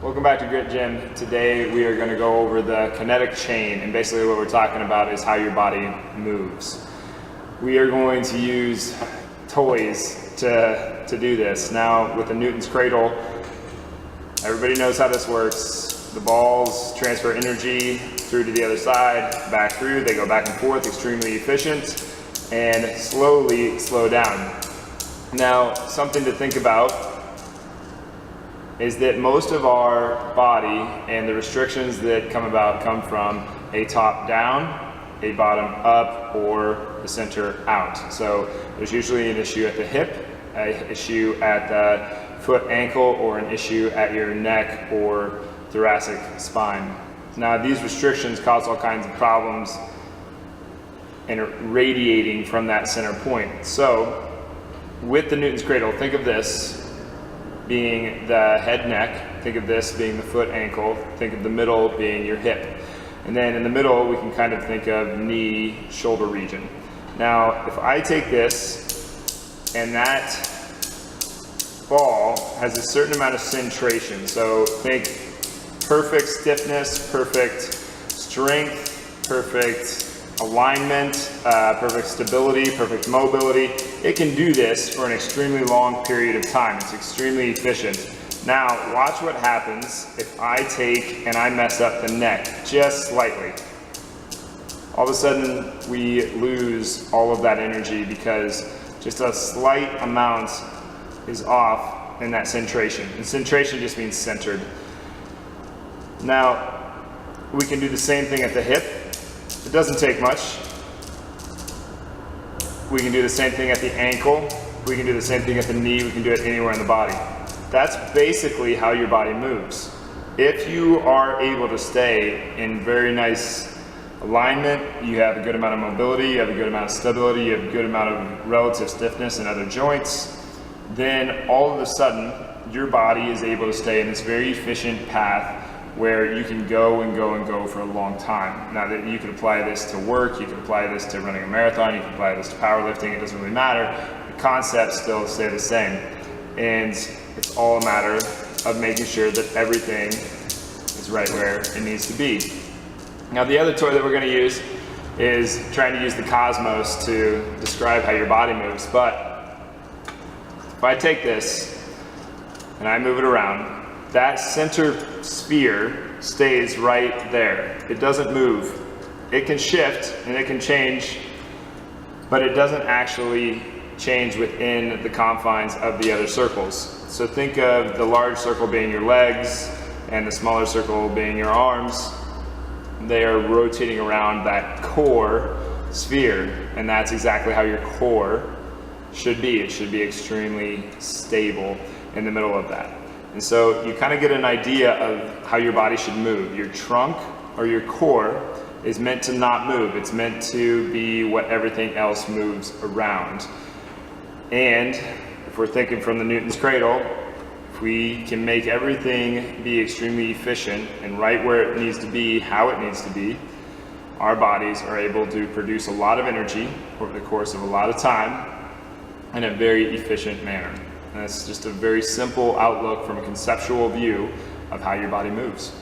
Welcome back to Grit Gym. Today we are going to go over the kinetic chain, and basically what we're talking about is how your body moves. We are going to use toys to do this. Now with the Newton's cradle, everybody knows how this works. The balls transfer energy through to the other side, back through, they go back and forth, extremely efficient, and slowly slow down. Now something to think about is that most of our body and the restrictions that come about come from a top down, a bottom up, or the center out. So there's usually an issue at the hip, an issue at the foot ankle, or an issue at your neck or thoracic spine. Now these restrictions cause all kinds of problems and are radiating from that center point. So with the Newton's cradle, think of this being the head neck, think of this being the foot ankle, think of the middle being your hip. And then in the middle we can kind of think of knee shoulder region. Now if I take this and that ball has a certain amount of centration, so think perfect stiffness, perfect strength, perfect alignment, perfect stability, perfect mobility. It can do this for an extremely long period of time. It's extremely efficient. Now watch what happens if I take and I mess up the neck just slightly. All of a sudden we lose all of that energy because just a slight amount is off in that centration. And centration just means centered. Now we can do the same thing at the hip. It doesn't take much. We can do the same thing at the ankle. We can do the same thing at the knee. We can do it anywhere in the body. That's basically how your body moves. If you are able to stay in very nice alignment, you have a good amount of mobility, you have a good amount of stability, you have a good amount of relative stiffness in other joints, then all of a sudden your body is able to stay in this very efficient path where you can go and go and go for a long time. Now that you can apply this to work, you can apply this to running a marathon, you can apply this to powerlifting, it doesn't really matter. The concepts still stay the same. And it's all a matter of making sure that everything is right where it needs to be. Now the other toy that we're gonna use is trying to use the cosmos to describe how your body moves. But if I take this and I move it around, that center sphere stays right there. It doesn't move. It can shift and it can change, but it doesn't actually change within the confines of the other circles. So think of the large circle being your legs and the smaller circle being your arms. They are rotating around that core sphere, and that's exactly how your core should be. It should be extremely stable in the middle of that. And so you kind of get an idea of how your body should move. Your trunk or your core is meant to not move. It's meant to be what everything else moves around. And if we're thinking from the Newton's cradle, if we can make everything be extremely efficient and right where it needs to be, how it needs to be, our bodies are able to produce a lot of energy over the course of a lot of time in a very efficient manner. And that's just a very simple outlook from a conceptual view of how your body moves.